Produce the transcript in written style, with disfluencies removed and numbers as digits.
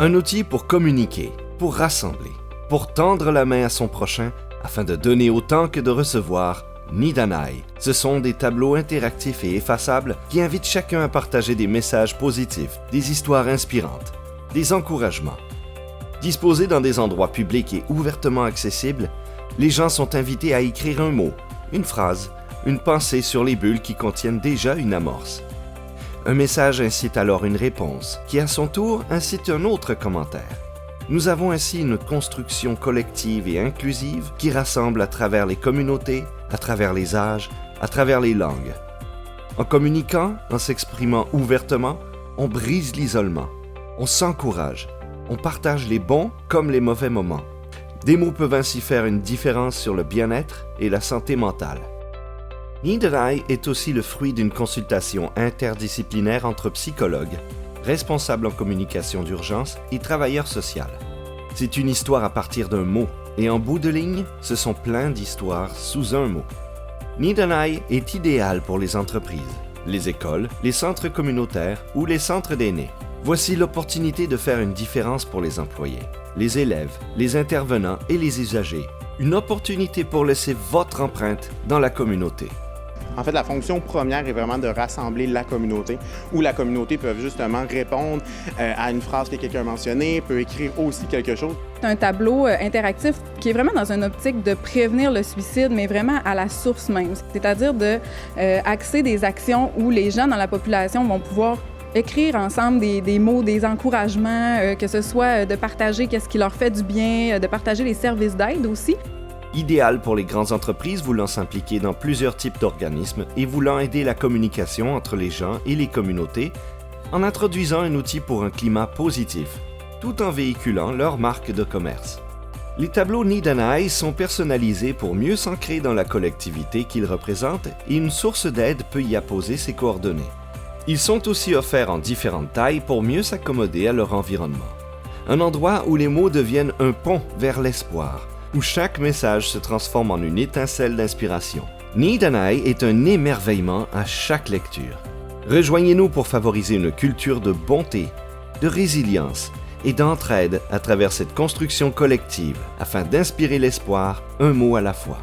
Un outil pour communiquer, pour rassembler, pour tendre la main à son prochain afin de donner autant que de recevoir. Nidanai. Ce sont des tableaux interactifs et effaçables qui invitent chacun à partager des messages positifs, des histoires inspirantes, des encouragements. Disposés dans des endroits publics et ouvertement accessibles, les gens sont invités à écrire un mot, une phrase, une pensée sur les bulles qui contiennent déjà une amorce. Un message incite alors une réponse, qui à son tour incite un autre commentaire. Nous avons ainsi une construction collective et inclusive qui rassemble à travers les communautés, à travers les âges, à travers les langues. En communiquant, en s'exprimant ouvertement, on brise l'isolement, on s'encourage, on partage les bons comme les mauvais moments. Des mots peuvent ainsi faire une différence sur le bien-être et la santé mentale. Nidanai est aussi le fruit d'une consultation interdisciplinaire entre psychologues, responsables en communication d'urgence et travailleurs sociaux. C'est une histoire à partir d'un mot, et en bout de ligne, ce sont plein d'histoires sous un mot. Nidanai est idéal pour les entreprises, les écoles, les centres communautaires ou les centres d'aînés. Voici l'opportunité de faire une différence pour les employés, les élèves, les intervenants et les usagers. Une opportunité pour laisser votre empreinte dans la communauté. En fait, la fonction première est vraiment de rassembler la communauté, où la communauté peut justement répondre à une phrase que quelqu'un a mentionnée, peut écrire aussi quelque chose. C'est un tableau interactif qui est vraiment dans une optique de prévenir le suicide, mais vraiment à la source même. C'est-à-dire d'axer des actions où les gens dans la population vont pouvoir écrire ensemble des mots, des encouragements, que ce soit de partager qu'est-ce qui leur fait du bien, de partager les services d'aide aussi. Idéal pour les grandes entreprises voulant s'impliquer dans plusieurs types d'organismes et voulant aider la communication entre les gens et les communautés en introduisant un outil pour un climat positif, tout en véhiculant leur marque de commerce. Les tableaux Nidanai sont personnalisés pour mieux s'ancrer dans la collectivité qu'ils représentent et une source d'aide peut y apposer ses coordonnées. Ils sont aussi offerts en différentes tailles pour mieux s'accommoder à leur environnement. Un endroit où les mots deviennent un pont vers l'espoir, où chaque message se transforme en une étincelle d'inspiration. Nidanai est un émerveillement à chaque lecture. Rejoignez-nous pour favoriser une culture de bonté, de résilience et d'entraide à travers cette construction collective afin d'inspirer l'espoir, un mot à la fois.